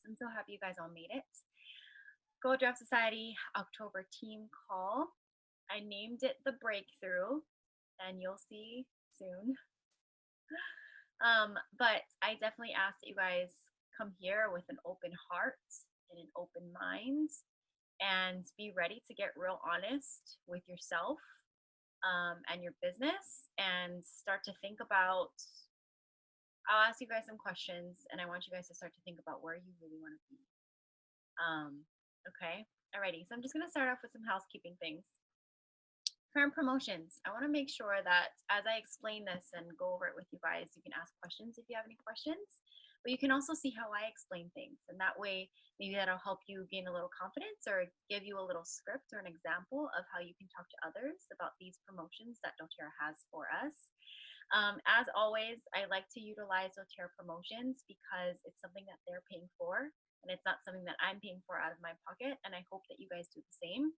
I'm so happy you guys all made it. Go Draft Society October team call. I named it the Breakthrough, and you'll see soon. But I definitely ask that you guys come here with an open heart and an open mind and be ready to get real honest with yourself and your business and start to think about. I'll ask you guys some questions and I want you guys to start to think about where you really want to be. Okay, alrighty. So I'm just gonna start off with some housekeeping things. Current promotions. I want to make sure that as I explain this and go over it with you guys, you can ask questions if you have any questions, but you can also see how I explain things. And that way, maybe that'll help you gain a little confidence or give you a little script or an example of how you can talk to others about these promotions that doTERRA has for us. As always, I like to utilize doTERRA promotions because it's something that they're paying for and it's not something that I'm paying for out of my pocket. And I hope that you guys do the same.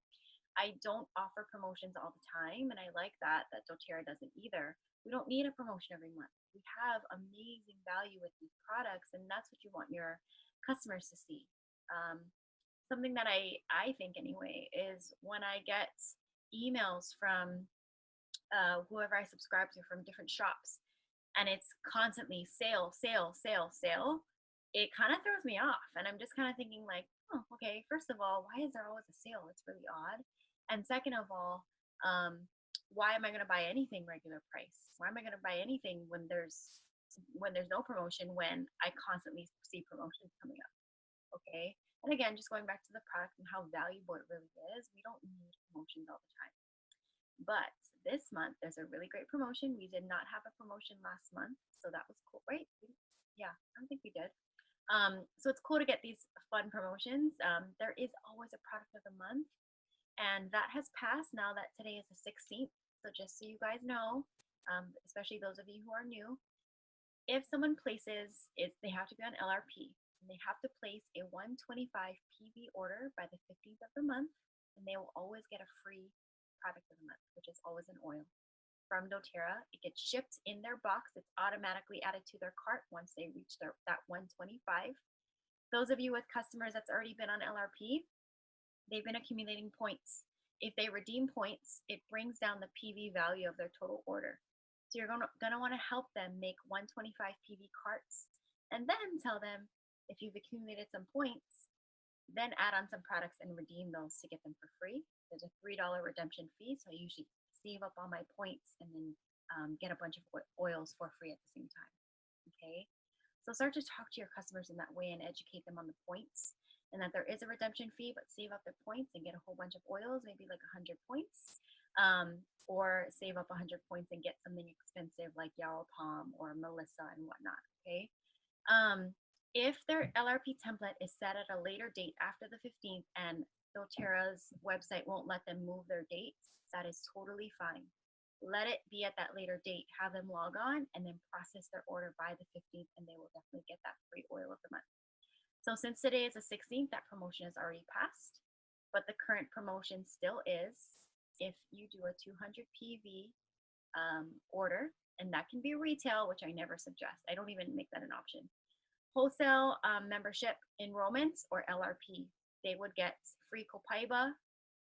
I don't offer promotions all the time, and I like that doTERRA doesn't either. We don't need a promotion every month. We have amazing value with these products, and that's what you want your customers to see. Something that I think anyway is when I get emails from whoever I subscribe to from different shops, and it's constantly sale, sale, sale, sale. It kind of throws me off, and I'm just kind of thinking like, oh, okay. First of all, why is there always a sale? It's really odd. And second of all, why am I going to buy anything regular price? Why am I going to buy anything when there's no promotion when I constantly see promotions coming up? Okay. And again, just going back to the product and how valuable it really is, we don't need promotions all the time. But this month, there's a really great promotion. We did not have a promotion last month, so that was cool, right? Yeah, I don't think we did. So it's cool to get these fun promotions. There is always a product of the month, and that has passed now that today is the 16th. So just so you guys know, especially those of you who are new, if someone places it, they have to be on LRP, and they have to place a 125 PV order by the 15th of the month, and they will always get a free product of the month, which is always an oil from doTERRA. It gets shipped in their box. It's automatically added to their cart once they reach that 125. Those of you with customers that's already been on LRP, they've been accumulating points. If they redeem points, it brings down the PV value of their total order. So you're going to want to help them make 125 PV carts and then tell them if you've accumulated some points, then add on some products and redeem those to get them for free. There's a $3 redemption fee, so I usually save up all my points and then get a bunch of oils for free at the same time. Okay, so start to talk to your customers in that way and educate them on the points and that there is a redemption fee, but save up their points and get a whole bunch of oils, maybe like 100 points, or save up 100 points and get something expensive like Yarrow Palm or Melissa and whatnot. Okay. If their LRP template is set at a later date after the 15th and doTERRA's website won't let them move their dates, that is totally fine. Let it be at that later date. Have them log on and then process their order by the 15th, and they will definitely get that free oil of the month. So since today is the 16th, that promotion is already passed, but the current promotion still is if you do a 200 PV order, and that can be retail, which I never suggest. I don't even make that an option. Wholesale membership enrollments or LRP, they would get free copaiba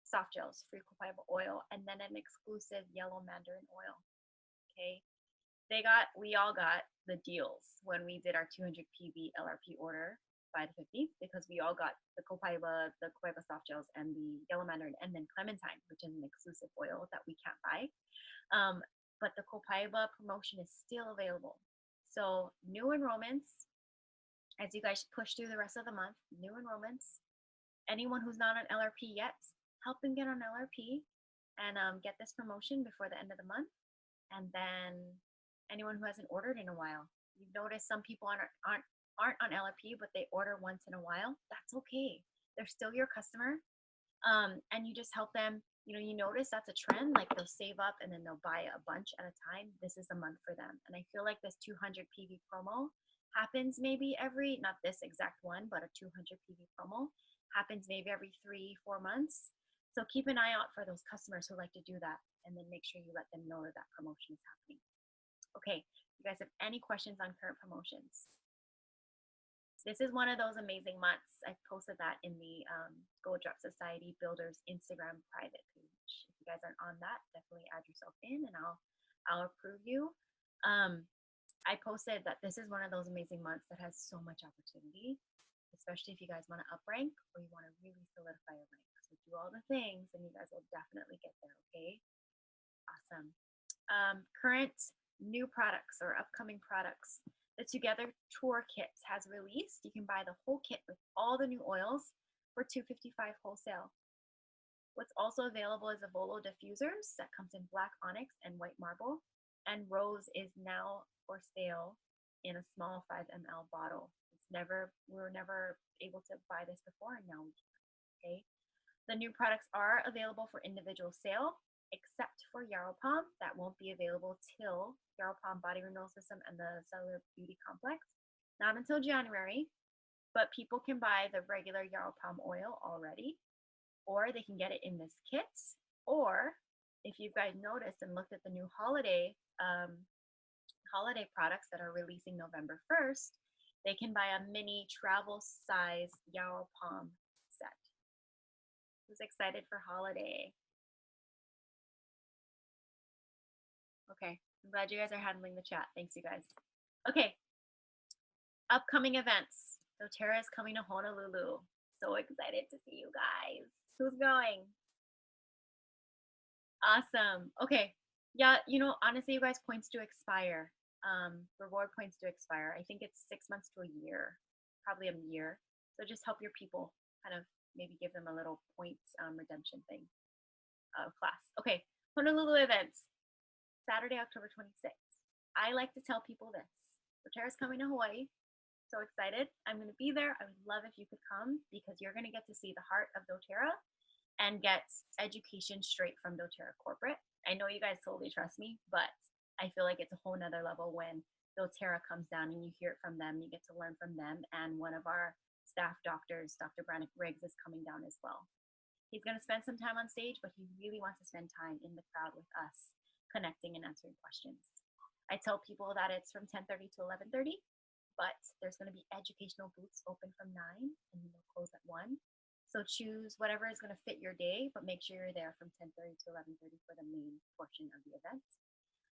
soft gels, free copaiba oil, and then an exclusive yellow mandarin oil. Okay, we all got the deals when we did our 200 PV LRP order by the 15th because we all got the copaiba soft gels, and the yellow mandarin, and then clementine, which is an exclusive oil that we can't buy. But the copaiba promotion is still available. So new enrollments, as you guys push through the rest of the month, new enrollments, anyone who's not on LRP yet, help them get on LRP and get this promotion before the end of the month. And then anyone who hasn't ordered in a while, you've noticed some people aren't on LRP, but they order once in a while. That's okay. They're still your customer. And you just help them. You know, you notice that's a trend, like they'll save up and then they'll buy a bunch at a time. This is a month for them. And I feel like this 200 PV promo happens maybe every, not this exact one, but a 200 PV promo happens maybe every 3-4 months. So keep an eye out for those customers who like to do that, and then make sure you let them know that that promotion is happening. Okay, you guys have any questions on current promotions? This is one of those amazing months. I posted that in the Gold Drop Society Builders Instagram private page. If you guys aren't on that, definitely add yourself in, and I'll approve you. Um, I posted that this is one of those amazing months that has so much opportunity, especially if you guys want to up rank or you want to really solidify your rank. So do all the things, and you guys will definitely get there. Okay, awesome. Current new products or upcoming products. The Together Tour Kits has released. You can buy the whole kit with all the new oils for $255 wholesale. What's also available is a Volo diffusers that comes in black onyx and white marble, and Rose is now for sale in a small 5 ml bottle. We were never able to buy this before, and now we can. Okay. The new products are available for individual sale, except for Yaropalm. That won't be available till Yaropalm Body Renewal System and the Cellular Beauty Complex. Not until January, but people can buy the regular Yaropalm oil already, or they can get it in this kit. Or if you guys noticed and looked at the new holiday products that are releasing November 1st, they can buy a mini travel size Yaropalm set. Who's excited for holiday? Okay, I'm glad you guys are handling the chat. Thanks, you guys. Okay, upcoming events. doTERRA is coming to Honolulu. So excited to see you guys. Who's going? Awesome. Okay. Yeah, honestly, you guys, points do expire. Reward points do expire. I think it's 6 months to a year, probably a year. So just help your people, kind of maybe give them a little points redemption thing class. Okay, Honolulu events, Saturday, October 26th. I like to tell people this. doTERRA's coming to Hawaii. So excited. I'm going to be there. I would love if you could come because you're going to get to see the heart of doTERRA and get education straight from doTERRA corporate. I know you guys totally trust me, but I feel like it's a whole nother level when doTERRA comes down and you hear it from them. You get to learn from them. And one of our staff doctors, Dr. Brannick Riggs, is coming down as well. He's going to spend some time on stage, but he really wants to spend time in the crowd with us, connecting and answering questions. I tell people that it's from 10:30 to 11:30, but there's going to be educational booths open from 9 and then they'll close at 1. So choose whatever is going to fit your day, but make sure you're there from 10:30 to 11:30 for the main portion of the event.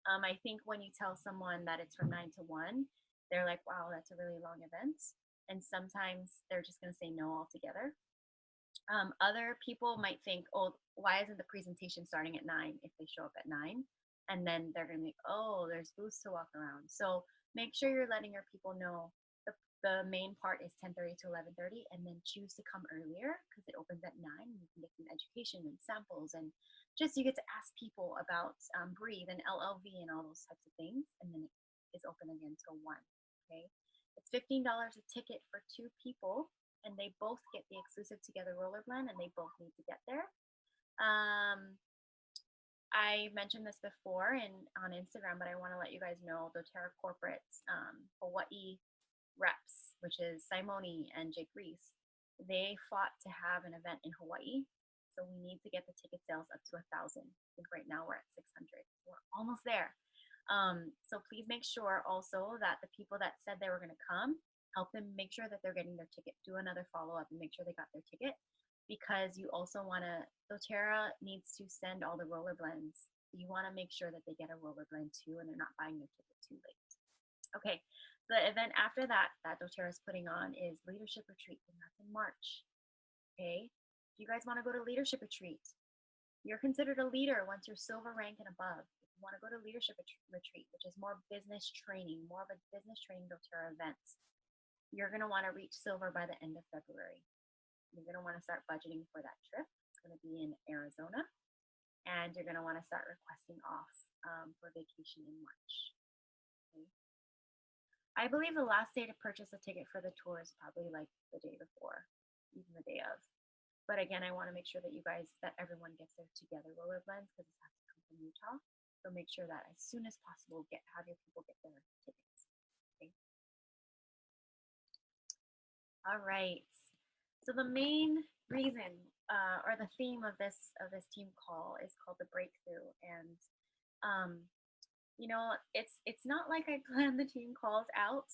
I think when you tell someone that it's from 9 to 1, they're like, wow, that's a really long event. And sometimes they're just going to say no altogether. Other people might think, oh, why isn't the presentation starting at 9 if they show up at 9? And then they're going to be, oh, there's booths to walk around. So make sure you're letting your people know the main part is 10:30 to 11:30, and then choose to come earlier because it opens at 9 and you can get some education and samples, and just you get to ask people about Breathe and LLV and all those types of things, and then it is open again till 1. Okay, it's $15 a ticket for 2 people, and they both get the exclusive Together roller blend, and they both need to get there. I mentioned this before on Instagram, but I want to let you guys know doTERRA Corporate's Hawaii reps, which is Simone and Jake Reese, they fought to have an event in Hawaii. So we need to get the ticket sales up to 1,000. I think right now we're at 600. We're almost there. So please make sure also that the people that said they were going to come, help them make sure that they're getting their ticket. Do another follow-up and make sure they got their ticket, because you also want to, doTERRA needs to send all the roller blends. You want to make sure that they get a roller blend too and they're not buying their ticket too late. Okay, the event after that doTERRA is putting on is Leadership Retreat, and that's in March. Okay, if you guys want to go to Leadership Retreat, you're considered a leader once you're silver rank and above. If you want to go to Leadership Retreat, which is more business training, more of a business training doTERRA event, you're going to want to reach silver by the end of February. You're going to want to start budgeting for that trip. It's going to be in Arizona, and you're going to want to start requesting off for vacation in March. Okay. I believe the last day to purchase a ticket for the tour is probably like the day before, even the day of. But again, I want to make sure that that everyone gets their Together roller blends because it has to come from Utah. So make sure that as soon as possible, have your people get their tickets. Okay. All right. So the main reason or the theme of this team call is called the breakthrough, and it's not like I plan the team calls out.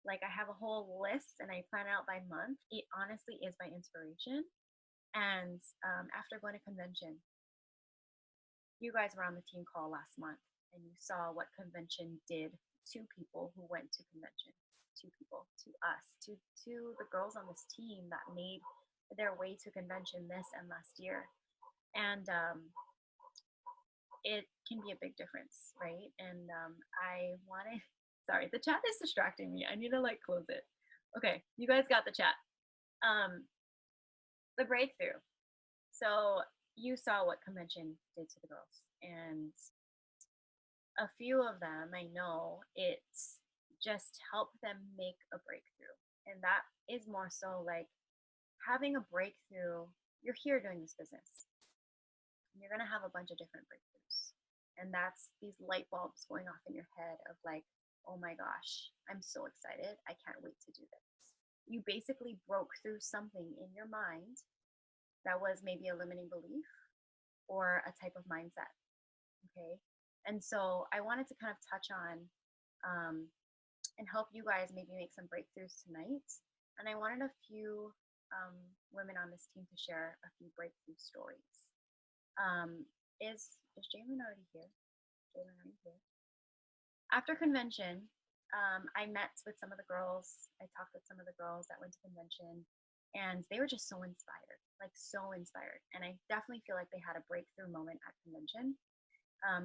Like I have a whole list and I plan it out by month. It honestly is by inspiration. And after going to convention, you guys were on the team call last month and you saw what convention did to people who went to convention, to people, to us, to the girls on this team that made their way to convention this and last year. And it can be a big difference, right? And I wanted, sorry, the chat is distracting me. I need to like close it. Okay, you guys got the chat. The breakthrough. So you saw what convention did to the girls, and a few of them, I know it's just helped them make a breakthrough. And that is more so like having a breakthrough. You're here doing this business, and you're going to have a bunch of different breakthroughs. And that's these light bulbs going off in your head of like, oh my gosh, I'm so excited. I can't wait to do this. You basically broke through something in your mind that was maybe a limiting belief or a type of mindset. Okay. And so I wanted to kind of touch on and help you guys maybe make some breakthroughs tonight. And I wanted a few women on this team to share a few breakthrough stories. Is Jalen already here? Jalen, are you here? After convention, I met with some of the girls. I talked with some of the girls that went to convention, and they were just so inspired, like so inspired. And I definitely feel like they had a breakthrough moment at convention.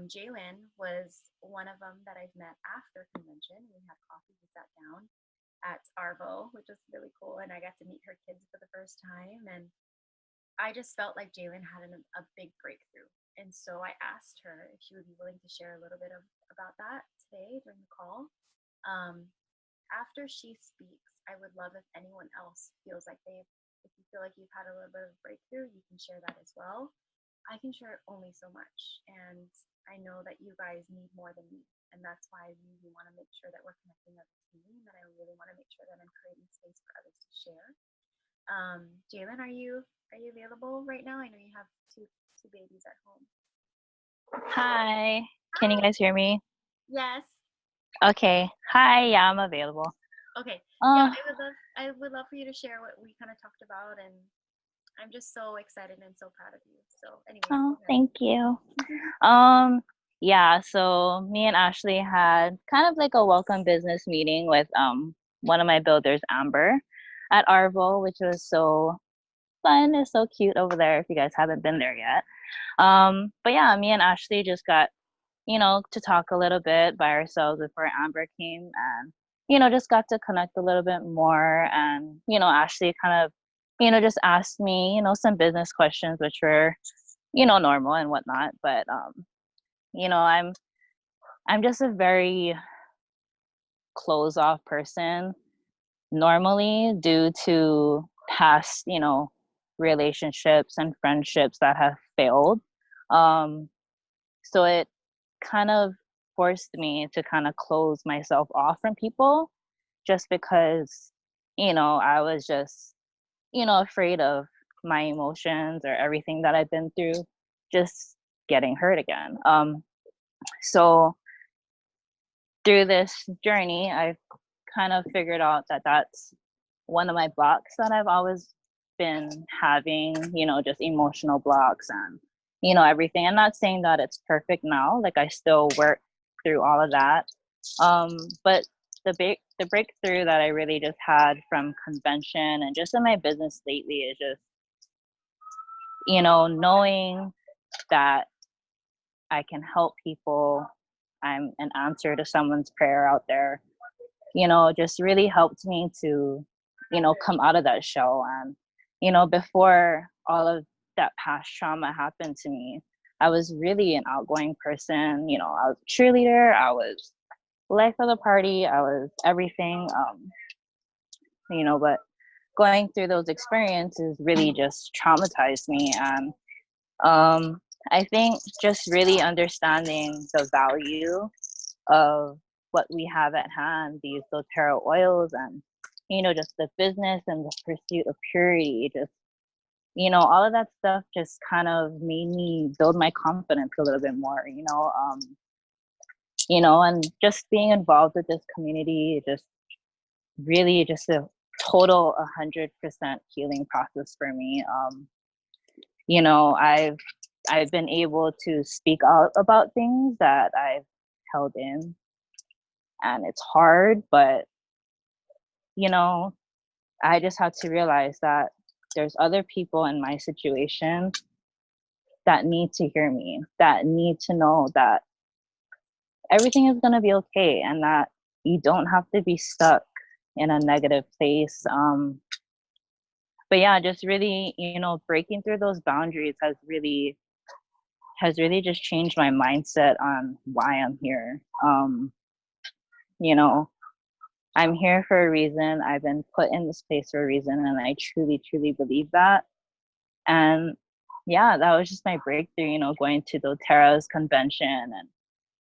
Jalen was one of them that I've met after convention. We had coffee, we sat down at Arvo, which was really cool, and I got to meet her kids for the first time. And I just felt like Jalen had a big breakthrough. And so I asked her if she would be willing to share a little bit about that today during the call. After she speaks, I would love if anyone else feels like if you feel like you've had a little bit of a breakthrough, you can share that as well. I can share only so much. And I know that you guys need more than me. And that's why I really want to make sure that we're connecting as a team. And I really want to make sure that I'm creating space for others to share. Jalen, are you available right now? I know you have two babies at home. Hi. Can you guys hear me? Yes. Okay. Hi. Yeah, I'm available. Okay. Yeah, I would love for you to share what we kind of talked about, and I'm just so excited and so proud of you. So, anyways. Thank you. Yeah. So me and Ashley had kind of like a welcome business meeting with one of my builders, Amber, at Arvo, which was so fun. It's so cute over there. If you guys haven't been there yet. But yeah, me and Ashley just got to talk a little bit by ourselves before Amber came, and just got to connect a little bit more. And Ashley kind of just asked me some business questions, which were normal and whatnot. But I'm just a very close off person normally, due to past relationships and friendships that have failed. So it kind of forced me to kind of close myself off from people, just because I was just afraid of my emotions or everything that I've been through just getting hurt again. So through this journey, I've kind of figured out that that's one of my blocks that I've always been having, just emotional blocks and everything. I'm not saying that it's perfect now, like I still work through all of that. But the breakthrough that I really just had from convention and just in my business lately is just knowing that I can help people. I'm an answer to someone's prayer out there, just really helped me to come out of that shell. And before all of that past trauma happened to me, I was really an outgoing person. I was a cheerleader, I was life of the party, I was everything. But going through those experiences really just traumatized me. And I think just really understanding the value of what we have at hand, these doTERRA oils, and just the business and the pursuit of purity, just all of that stuff just kind of made me build my confidence a little bit more. And just being involved with this community just really just a total 100% healing process for me. You know, I've been able to speak out about things that I've held in, and it's hard, but you know, I just had to realize that there's other people in my situation that need to hear me, that need to know that everything is going to be okay and that you don't have to be stuck in a negative place. But yeah, just really, you know, breaking through those boundaries has really just changed my mindset on why I'm here. You know, I'm here for a reason. I've been put in this place for a reason, and I truly, truly believe that. And yeah, that was just my breakthrough, you know, going to doTERRA's convention and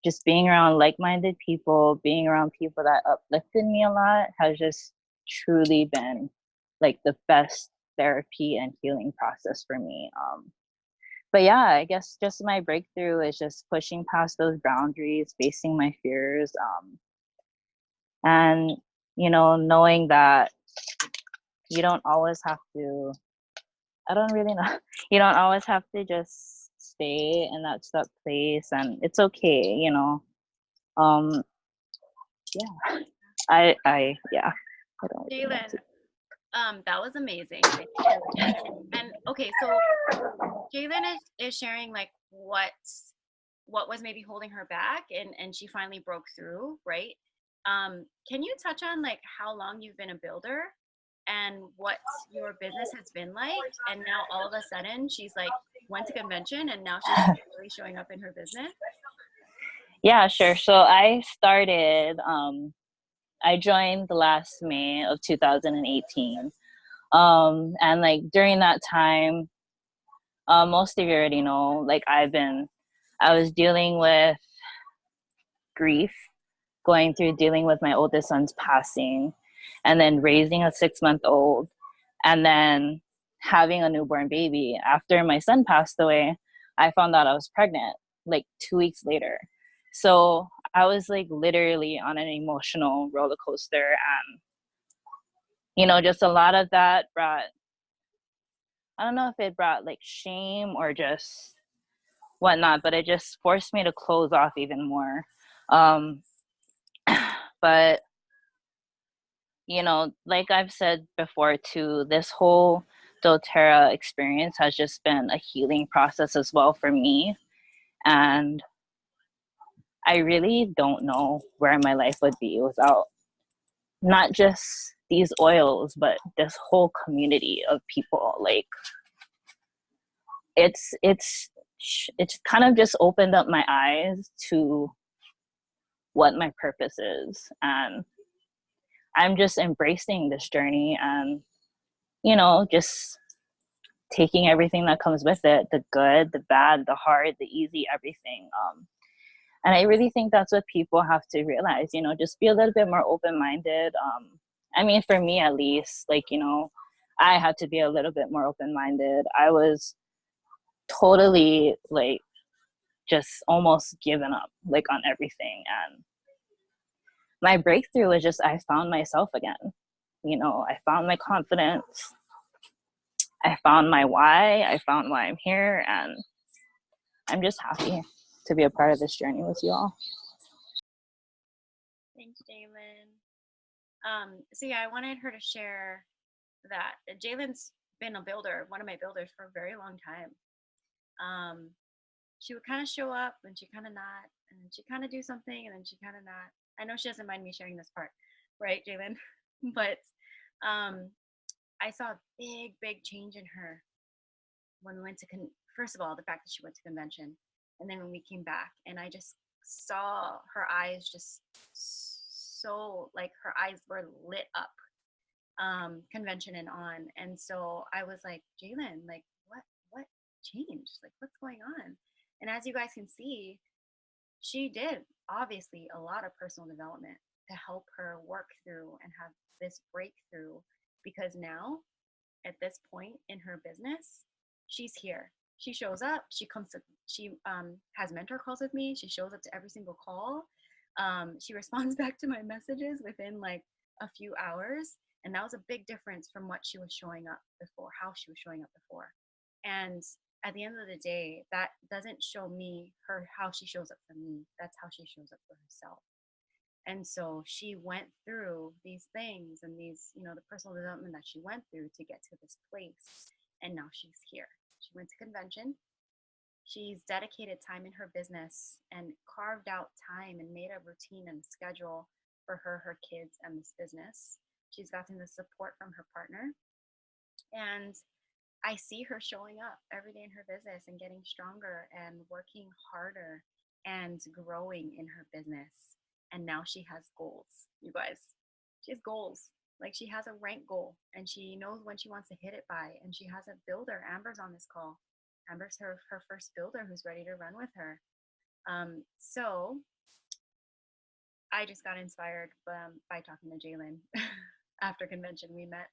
just being around like-minded people, being around people that uplifted me a lot has just truly been like the best therapy and healing process for me. But yeah, I guess just my breakthrough is just pushing past those boundaries, facing my fears, and you know, knowing that you don't always have to. I don't really know. You don't always have to just stay in that stuck place, and it's okay. You know. Um. Yeah. Yeah. I don't really know what Jalen, to. that was amazing. Thank you for sharing. And okay, so Jalen is sharing like what was maybe holding her back, and she finally broke through, right? Can you touch on like how long you've been a builder and what your business has been like? And now all of a sudden she's like went to convention and now she's really showing up in her business. Yeah, sure. So I started. I joined the last May of 2018. And like during that time, most of you already know, like I was dealing with grief, going through dealing with my oldest son's passing, and then raising a 6 month old, and then having a newborn baby. After my son passed away, I found out I was pregnant like 2 weeks later. So I was like literally on an emotional roller coaster. And, you know, just a lot of that brought, I don't know if it brought like shame or just whatnot, but it just forced me to close off even more. Um, but you know, like I've said before too, this whole doTERRA experience has just been a healing process as well for me. And I really don't know where my life would be without not just these oils, but this whole community of people. Like it's kind of just opened up my eyes to what my purpose is. And I'm just embracing this journey and, you know, just taking everything that comes with it, the good, the bad, the hard, the easy, everything. And I really think that's what people have to realize, you know, just be a little bit more open-minded. I mean, for me at least, like, you know, I had to be a little bit more open-minded. I was totally like just almost given up like on everything. And my breakthrough was just I found myself again. You know, I found my confidence. I found my why. I found why I'm here, and I'm just happy to be a part of this journey with you all. Thanks, Jalen. So yeah, I wanted her to share that Jalen's been a builder, one of my builders for a very long time. Um, she would kind of show up and she kind of not, and then she kind of do something and then she kind of not. I know she doesn't mind me sharing this part, right, Jalen? But um, I saw a big, big change in her when we went to first of all, the fact that she went to convention, and then when we came back, and I just saw her eyes just so like her eyes were lit up, convention and on. And so I was like, Jalen, like what changed? Like what's going on? And as you guys can see, she did obviously a lot of personal development to help her work through and have this breakthrough, because now at this point in her business, she's here. She shows up. She comes to. She has mentor calls with me. She shows up to every single call. She responds back to my messages within like a few hours. And that was a big difference from what she was showing up before, how she was showing up before. And at the end of the day, that doesn't show me how she shows up for me. That's how she shows up for herself. And so she went through these things and these, the personal development that she went through to get to this place. And now she's here. She went to convention. She's dedicated time in her business and carved out time and made a routine and schedule for her kids, and this business. She's gotten the support from her partner. And I see her showing up every day in her business and getting stronger and working harder and growing in her business. And now she has goals, you guys. She has goals. Like, she has a rank goal and she knows when she wants to hit it by. And she has a builder. Amber's on this call. Amber's her first builder who's ready to run with her. So I just got inspired by talking to Jaylin. After convention, we met,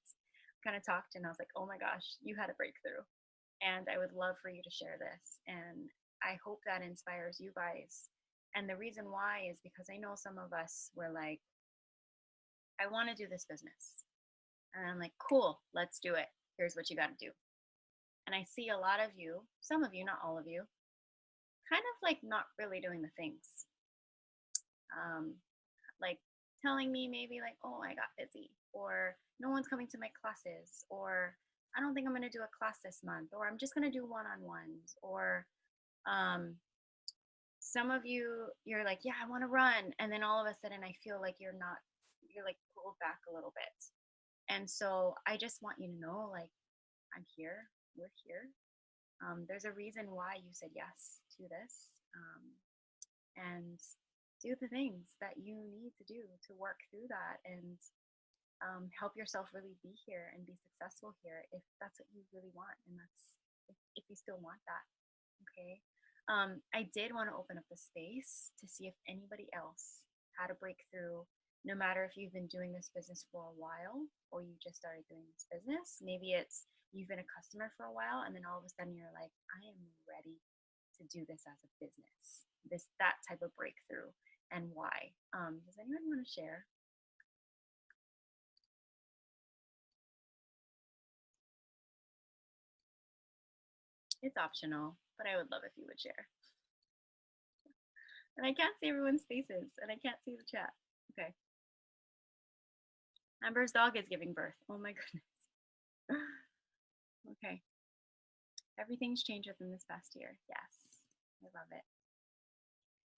kind of talked, and I was like, oh my gosh, you had a breakthrough. And I would love for you to share this. And I hope that inspires you guys. And the reason why is because I know some of us were like, I want to do this business. And I'm like, cool, let's do it. Here's what you got to do. And I see a lot of you, some of you, not all of you, kind of like not really doing the things. Like telling me maybe like, oh, I got busy, or no one's coming to my classes, or I don't think I'm going to do a class this month, or I'm just going to do one-on-ones, or some of you, you're like, yeah, I want to run. And then all of a sudden I feel like you're like pulled back a little bit. And so I just want you to know, like, I'm here, we're here. There's a reason why you said yes to this. And do the things that you need to do to work through that and help yourself really be here and be successful here if that's what you really want, and that's if you still want that. Okay. I did want to open up the space to see if anybody else had a breakthrough, no matter if you've been doing this business for a while or you just started doing this business. Maybe it's you've been a customer for a while and then all of a sudden you're like, I am ready to do this as a business, that type of breakthrough, and why. Does anyone want to share? It's optional, but I would love if you would share. And I can't see everyone's faces, and I can't see the chat. Okay. Amber's dog is giving birth. Oh my goodness. Okay. Everything's changed within this past year. Yes. I love it.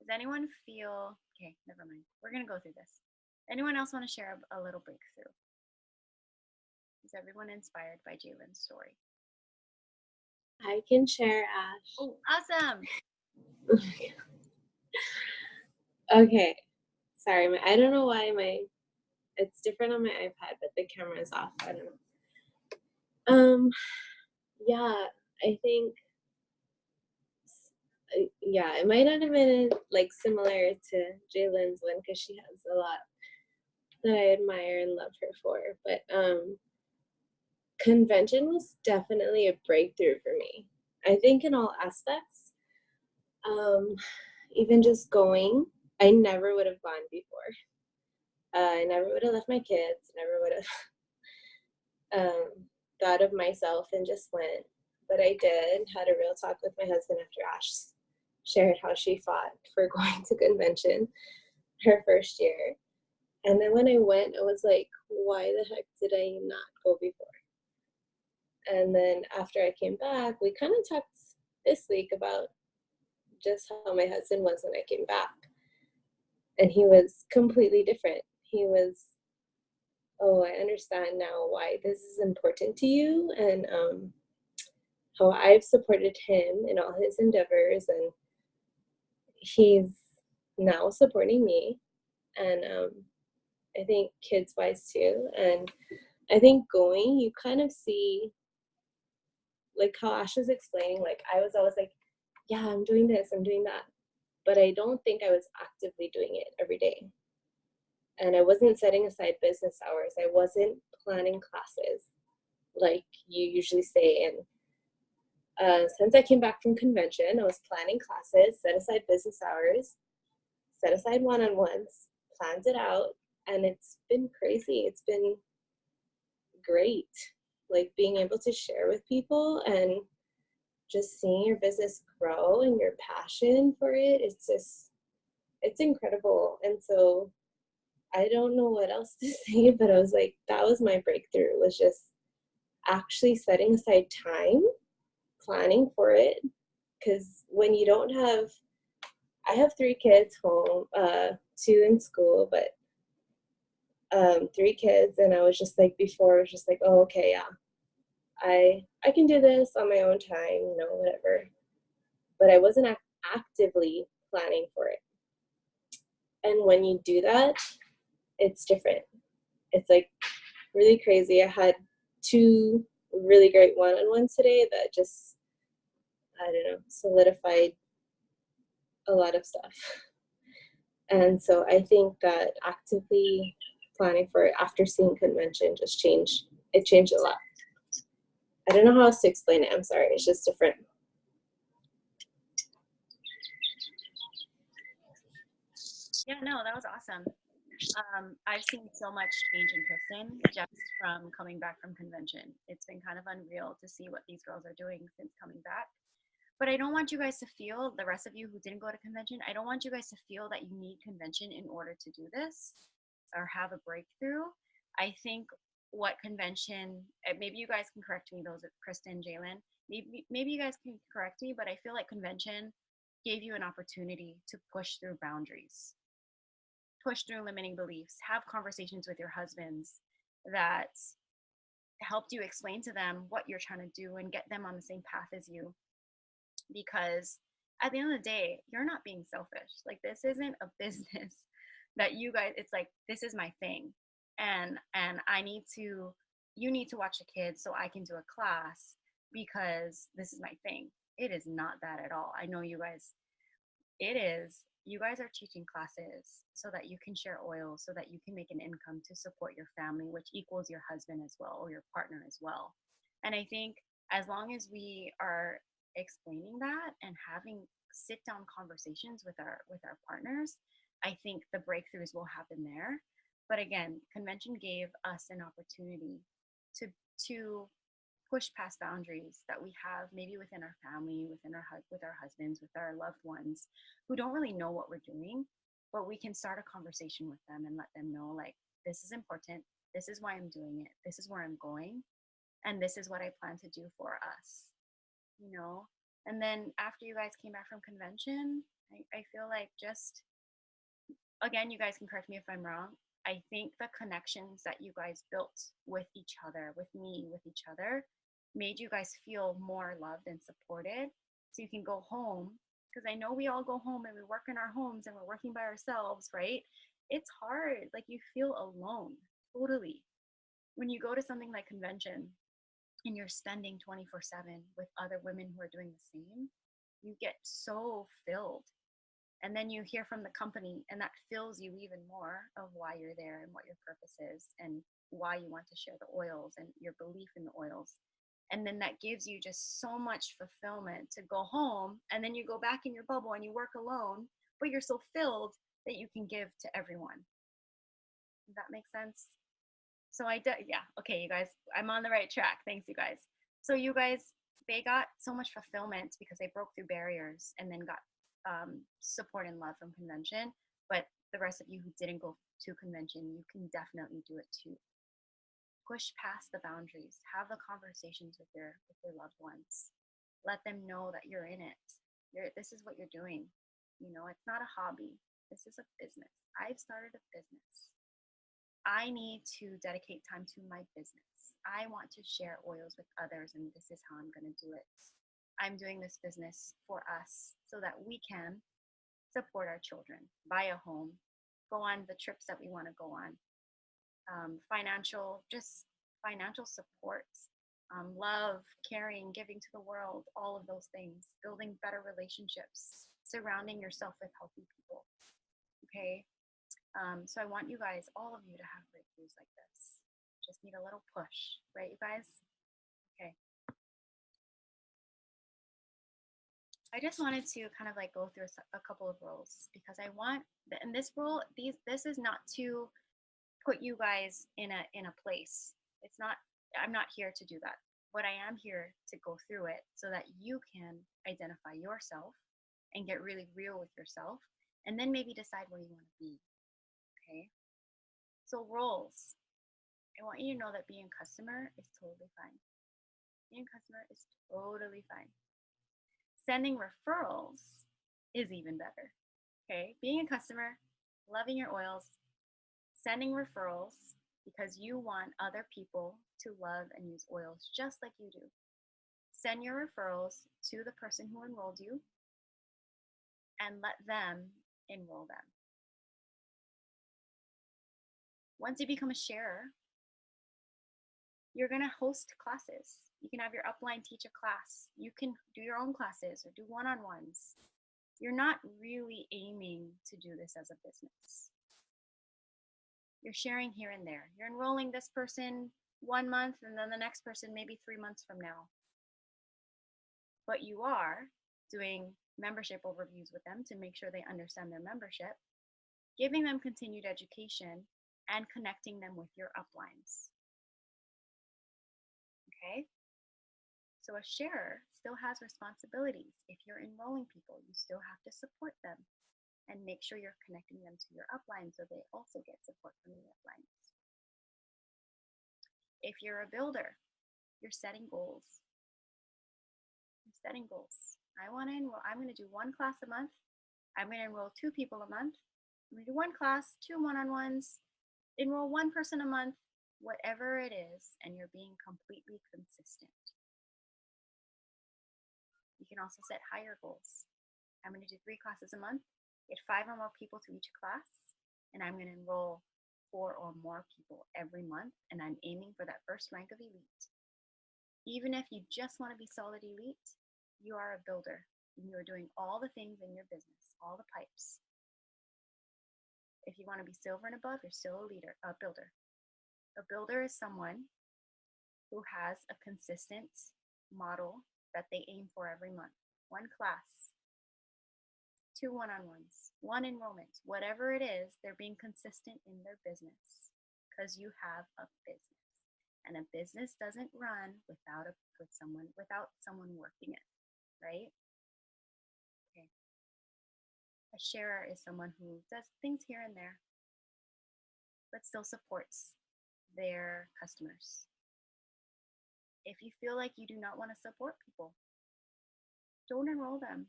Does anyone feel, okay, never mind. We're going to go through this. Anyone else want to share a little breakthrough? Is everyone inspired by Jaylin's story? I can share, Ash. Oh, awesome. Okay. Sorry, I don't know why it's different on my iPad, but the camera is off. I don't know. Yeah, I think, yeah, it might not have been like similar to Jaylin's one because she has a lot that I admire and love her for. But convention was definitely a breakthrough for me. I think in all aspects. Even just going, I never would have gone before. I never would have left my kids, never would have thought of myself and just went. But I did, had a real talk with my husband after Ash shared how she fought for going to convention her first year. And then when I went, I was like, why the heck did I not go before? And then after I came back, we kind of talked this week about just how my husband was when I came back. And he was completely different. He was, oh, I understand now why this is important to you, and how I've supported him in all his endeavors, and he's now supporting me, and I think kids-wise too. And I think going, you kind of see, like how Ash was explaining, like I was always like, yeah, I'm doing this, I'm doing that. But I don't think I was actively doing it every day. And I wasn't setting aside business hours. I wasn't planning classes like you usually say. And since I came back from convention, I was planning classes, set aside business hours, set aside one-on-ones, planned it out, and it's been crazy. It's been great. Like being able to share with people and just seeing your business grow and your passion for it, it's incredible. And so I don't know what else to say, but I was like, that was my breakthrough, was just actually setting aside time, planning for it. Because when you don't have, I have 3 kids home, 2 in school, but 3 kids, and I was just like, before, I was just like, oh, okay, yeah, I can do this on my own time, you know, whatever. But I wasn't actively planning for it. And when you do that, it's different. It's like really crazy. I had 2 really great one-on-ones today that just, I don't know, solidified a lot of stuff. And so I think that actively planning for it after seeing convention just changed. It changed a lot. I don't know how else to explain it. I'm sorry. It's just different. Yeah, no, that was awesome. I've seen so much change in Kristen just from coming back from convention. It's been kind of unreal to see what these girls are doing since coming back. But I don't want you guys to feel, the rest of you who didn't go to convention, I don't want you guys to feel that you need convention in order to do this or have a breakthrough. I think what convention, maybe you guys can correct me, those are Kristen, Jalen, maybe you guys can correct me, but I feel like convention gave you an opportunity to push through boundaries, push through limiting beliefs, have conversations with your husbands that helped you explain to them what you're trying to do and get them on the same path as you. Because at the end of the day, you're not being selfish. Like, this isn't a business that you guys, it's like, this is my thing. And I need to, you need to watch the kids so I can do a class because this is my thing. It is not that at all. I know you guys, it is, you guys are teaching classes so that you can share oil, so that you can make an income to support your family, which equals your husband as well, or your partner as well. And I think as long as we are explaining that and having sit down conversations with our partners, I think the breakthroughs will happen there. But again, convention gave us an opportunity to to push past boundaries that we have maybe within our family, within with our husbands, with our loved ones who don't really know what we're doing, but we can start a conversation with them and let them know, like, this is important, this is why I'm doing it, this is where I'm going, and this is what I plan to do for us, you know. And then after you guys came back from convention, I feel like, just again, you guys can correct me if I'm wrong, I think the connections that you guys built with each other, with me, with each other, made you guys feel more loved and supported. So you can go home, because I know we all go home and we work in our homes and we're working by ourselves, right? It's hard. Like, you feel alone, totally. When you go to something like convention and you're spending 24/7 with other women who are doing the same, you get so filled. And then you hear from the company, and that fills you even more of why you're there and what your purpose is and why you want to share the oils and your belief in the oils. And then that gives you just so much fulfillment to go home, and then you go back in your bubble and you work alone, but you're so filled that you can give to everyone. Does that make sense? So yeah, okay, you guys, I'm on the right track. Thanks, you guys. So you guys, they got so much fulfillment because they broke through barriers and then got support and love from convention. But the rest of you who didn't go to convention, you can definitely do it too. Push past the boundaries, have the conversations with your loved ones, let them know that you're in it. This is what you're doing. You know, it's not a hobby, this is a business. I've started a business. I need to dedicate time to my business. I want to share oils with others, and this is how I'm going to do it. I'm doing this business for us so that we can support our children, buy a home, go on the trips that we want to go on, financial support, love, caring, giving to the world, all of those things, building better relationships, surrounding yourself with healthy people. Okay. So I want you guys, all of you, to have breakthroughs like this. Just need a little push, right, you guys? Okay. I just wanted to kind of like go through a couple of roles, because I want, in this role, this is not to put you guys in a place. It's not, I'm not here to do that. But I am here to go through it so that you can identify yourself and get really real with yourself, and then maybe decide where you want to be. Okay? So roles. I want you to know that being a customer is totally fine. Being a customer is totally fine. Sending referrals is even better. Okay? Being a customer, loving your oils, sending referrals because you want other people to love and use oils just like you do. Send your referrals to the person who enrolled you and let them enroll them. Once you become a sharer, you're going to host classes. You can have your upline teach a class. You can do your own classes or do one-on-ones. You're not really aiming to do this as a business. You're sharing here and there. You're enrolling this person 1 month and then the next person maybe 3 months from now. But you are doing membership overviews with them to make sure they understand their membership, giving them continued education, and connecting them with your uplines. Okay? So a sharer still has responsibilities. If you're enrolling people, you still have to support them and make sure you're connecting them to your upline so they also get support from the uplines. If you're a builder, you're setting goals. You're setting goals. I want to enroll, I'm going to do 1 class a month. I'm going to enroll 2 people a month. I'm going to do 1 class, 2 one-on-ones, enroll 1 person a month, whatever it is, and you're being completely consistent. You can also set higher goals. I'm going to do 3 classes a month, get 5 or more people to each class, and I'm going to enroll 4 or more people every month, and I'm aiming for that first rank of elite. Even if you just want to be solid elite, you are a builder, and you are doing all the things in your business, all the pipes. If you want to be silver and above, you're still a builder. A builder is someone who has a consistent model that they aim for every month. 1 class, 2 one-on-ones, 1 enrollment, whatever it is, they're being consistent in their business because you have a business. And a business doesn't run without someone working it, right? Okay. A sharer is someone who does things here and there, but still supports their customers. If you feel like you do not want to support people, don't enroll them.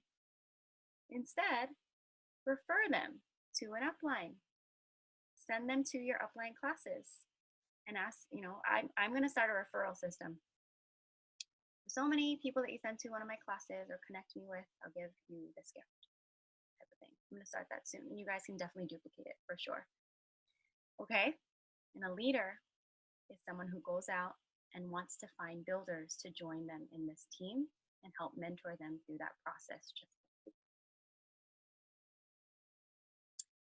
Instead, refer them to an upline. Send them to your upline classes and ask, I'm going to start a referral system. So many people that you send to one of my classes or connect me with, I'll give you this gift type of thing. I'm going to start that soon. And you guys can definitely duplicate it for sure. Okay? And a leader is someone who goes out and wants to find builders to join them in this team and help mentor them through that process.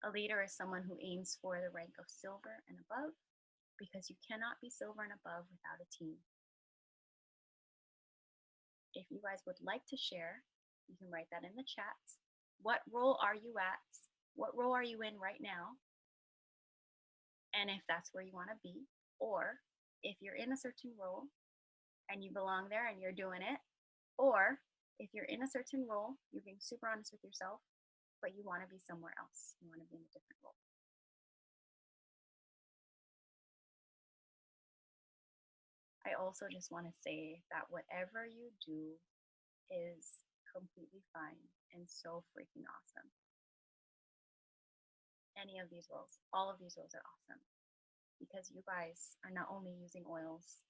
A leader is someone who aims for the rank of silver and above, because you cannot be silver and above without a team. If you guys would like to share, you can write that in the chat. What role are you at? What role are you in right now? And if that's where you want to be, or if you're in a certain role and you belong there and you're doing it, or if you're in a certain role, you're being super honest with yourself, but you want to be somewhere else. You want to be in a different role. I also just want to say that whatever you do is completely fine and so freaking awesome. Any of these roles, all of these roles are awesome because you guys are not only using oils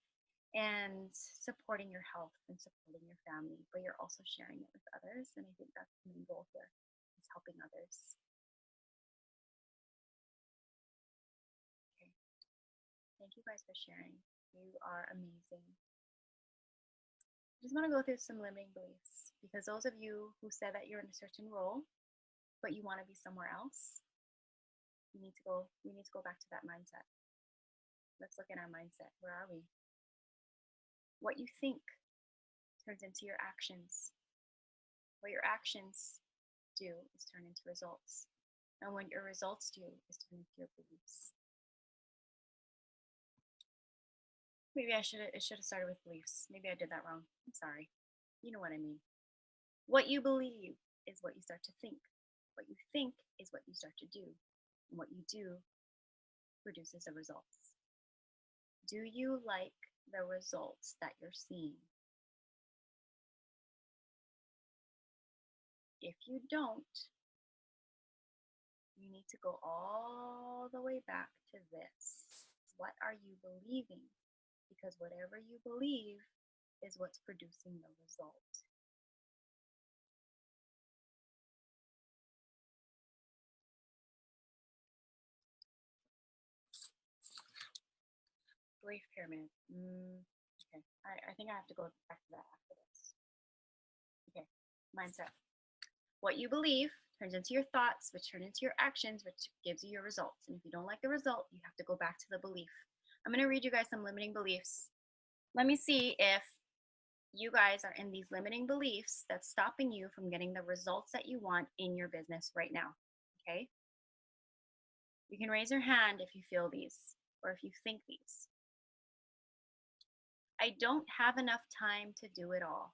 and supporting your health and supporting your family, but you're also sharing it with others. And I think that's the main goal here, is helping others. Okay. Thank you guys for sharing. You are amazing. I just want to go through some limiting beliefs, because those of you who said that you're in a certain role, but you want to be somewhere else, we need to go back to that mindset. Let's look at our mindset. Where are we? What you think turns into your actions. What your actions do is turn into results. And what your results do is turn into your beliefs. Maybe it should have started with beliefs. Maybe I did that wrong. I'm sorry. You know what I mean. What you believe is what you start to think. What you think is what you start to do. And what you do produces the results. Do you like the results that you're seeing? If you don't, you need to go all the way back to this. What are you believing? Because whatever you believe is what's producing the result. Belief pyramid. Okay, I think I have to go back to that after this. Okay, mindset. What you believe turns into your thoughts, which turn into your actions, which gives you your results. And if you don't like the result, you have to go back to the belief. I'm going to read you guys some limiting beliefs. Let me see if you guys are in these limiting beliefs that's stopping you from getting the results that you want in your business right now. Okay? You can raise your hand if you feel these or if you think these. I don't have enough time to do it all.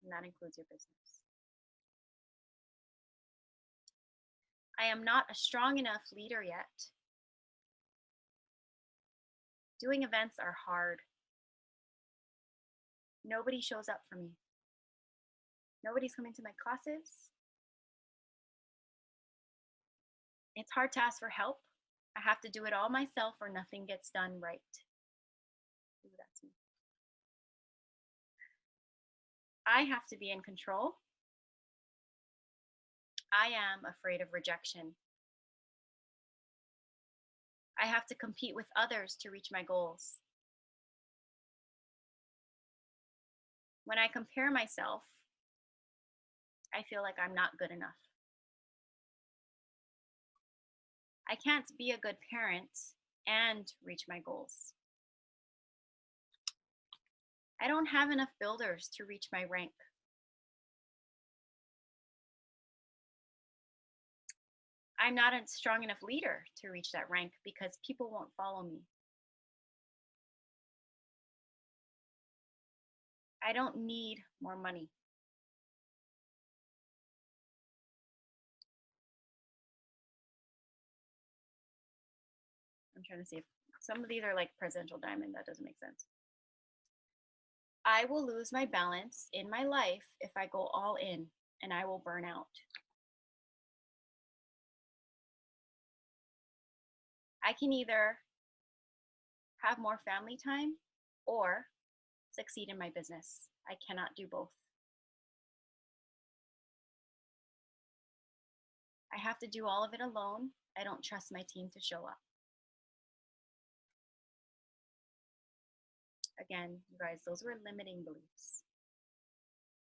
And that includes your business. I am not a strong enough leader yet. Doing events are hard. Nobody shows up for me. Nobody's coming to my classes. It's hard to ask for help. I have to do it all myself or nothing gets done right. Ooh, that's me. I have to be in control. I am afraid of rejection. I have to compete with others to reach my goals. When I compare myself, I feel like I'm not good enough. I can't be a good parent and reach my goals. I don't have enough builders to reach my rank. I'm not a strong enough leader to reach that rank because people won't follow me. I don't need more money. I'm trying to see if some of these are like presidential diamond. That doesn't make sense. I will lose my balance in my life if I go all in, and I will burn out. I can either have more family time or succeed in my business. I cannot do both. I have to do all of it alone. I don't trust my team to show up. Again, you guys, those were limiting beliefs.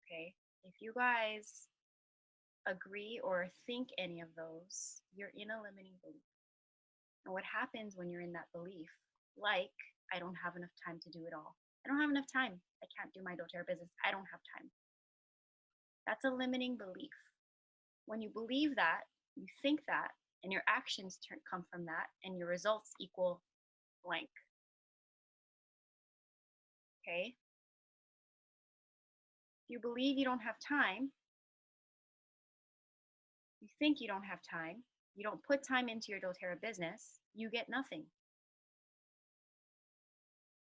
Okay, if you guys agree or think any of those, you're in a limiting belief. And what happens when you're in that belief, like, I don't have enough time to do it all. I don't have enough time. I can't do my doTERRA business. I don't have time. That's a limiting belief. When you believe that, you think that, and your actions come from that, and your results equal blank. Okay? If you believe you don't have time, you think you don't have time, you don't put time into your doTERRA business, you get nothing.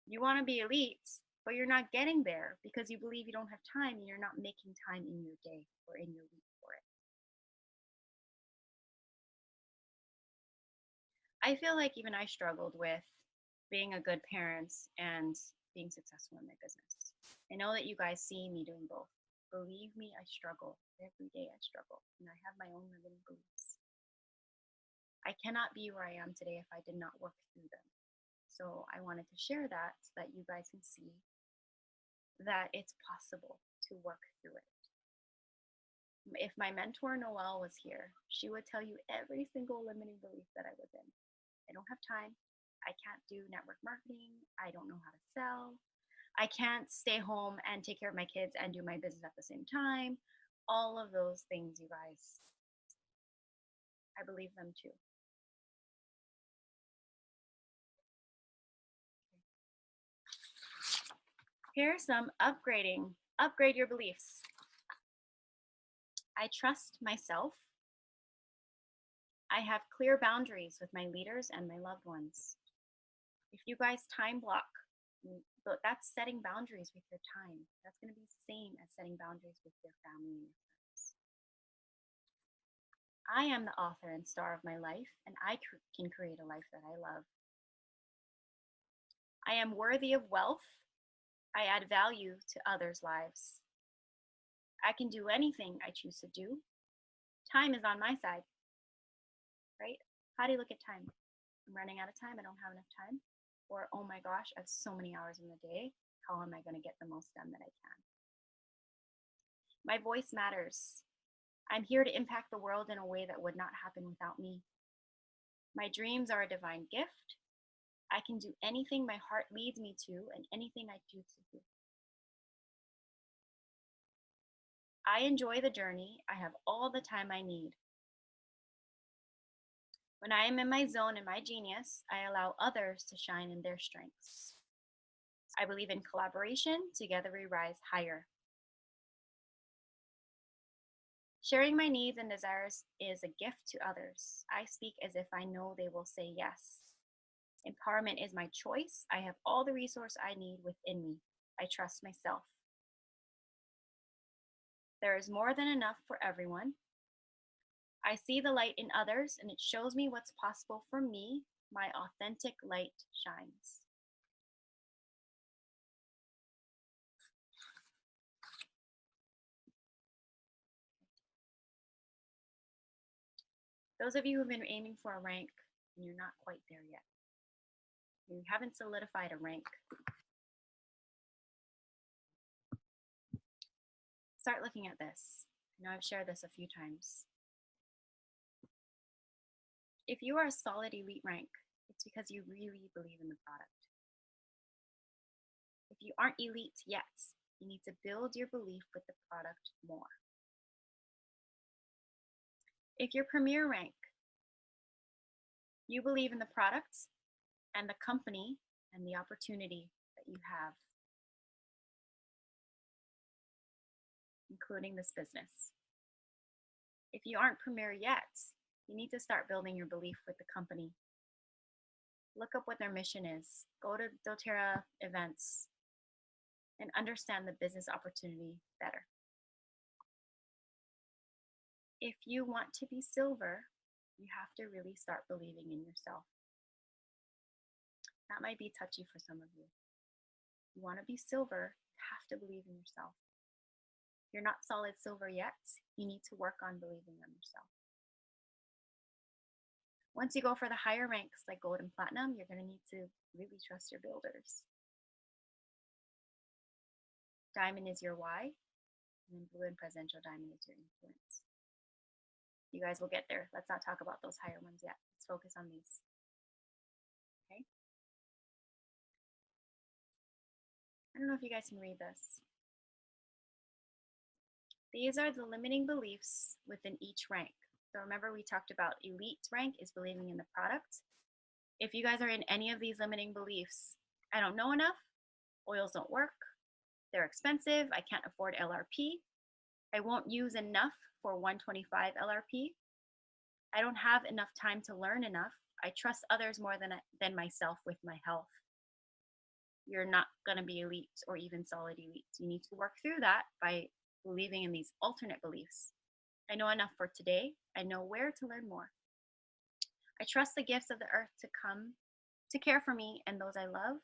You want to be elite, but you're not getting there because you believe you don't have time and you're not making time in your day or in your week for it. I feel like even I struggled with being a good parent and being successful in my business. I know that you guys see me doing both. Believe me, I struggle. Every day I struggle, and I have my own limiting beliefs. I cannot be where I am today if I did not work through them. So I wanted to share that so that you guys can see that it's possible to work through it. If my mentor Noelle was here, she would tell you every single limiting belief that I was in. I don't have time. I can't do network marketing. I don't know how to sell. I can't stay home and take care of my kids and do my business at the same time. All of those things, you guys, I believe them too. Here's some upgrade your beliefs. I trust myself. I have clear boundaries with my leaders and my loved ones. If you guys time block, that's setting boundaries with your time. That's going to be the same as setting boundaries with your family and your friends. I am the author and star of my life, and I can create a life that I love. I am worthy of wealth. I add value to others' lives. I can do anything I choose to do. Time is on my side, right? How do you look at time? I'm running out of time. I don't have enough time. Or, oh my gosh, I have so many hours in the day. How am I going to get the most done that I can? My voice matters. I'm here to impact the world in a way that would not happen without me. My dreams are a divine gift. I can do anything my heart leads me to and anything I choose to do. I enjoy the journey. I have all the time I need. When I am in my zone and my genius, I allow others to shine in their strengths. I believe in collaboration. Together we rise higher. Sharing my needs and desires is a gift to others. I speak as if I know they will say yes. Empowerment is my choice. I have all the resource I need within me. I trust myself. There is more than enough for everyone. I see the light in others, and it shows me what's possible for me. My authentic light shines. Those of you who've been aiming for a rank and you're not quite there yet, you haven't solidified a rank, start looking at this. I know I've shared this a few times. If you are a solid elite rank, it's because you really believe in the product. If you aren't elite yet, you need to build your belief with the product more. If you're premier rank, you believe in the product and the company and the opportunity that you have, including this business. If you aren't premier yet, you need to start building your belief with the company. Look up what their mission is. Go to doTERRA events and understand the business opportunity better. If you want to be silver, you have to really start believing in yourself. That might be touchy for some of you. You want to be silver, you have to believe in yourself. If you're not solid silver yet, you need to work on believing in yourself. Once you go for the higher ranks like gold and platinum, you're going to need to really trust your builders. Diamond is your why, and then blue and presidential diamond is your influence. You guys will get there. Let's not talk about those higher ones yet. Let's focus on these. Okay? I don't know if you guys can read this. These are the limiting beliefs within each rank. So remember, we talked about elite rank is believing in the product. If you guys are in any of these limiting beliefs, I don't know enough, oils don't work, they're expensive, I can't afford LRP, I won't use enough for 125 LRP, I don't have enough time to learn enough, I trust others more than myself with my health. You're not going to be elite or even solid elite. You need to work through that by believing in these alternate beliefs. I know enough for today. I know where to learn more. I trust the gifts of the earth to come to care for me and those I love.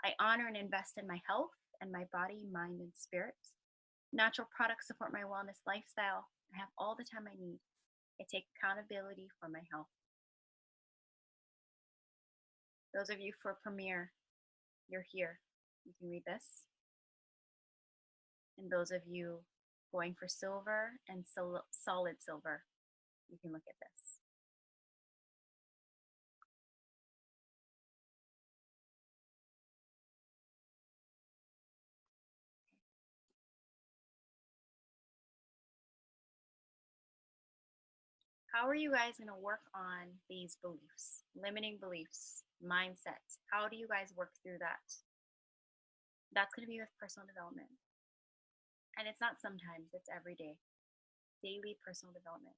I honor and invest in my health and my body, mind, and spirit. Natural products support my wellness lifestyle. I have all the time I need. I take accountability for my health. Those of you for Premier, you're here. You can read this. And those of you going for silver and solid silver, you can look at this. How are you guys going to work on these beliefs, limiting beliefs, mindsets? How do you guys work through that? That's going to be with personal development. And it's not sometimes, it's every day. Daily personal development.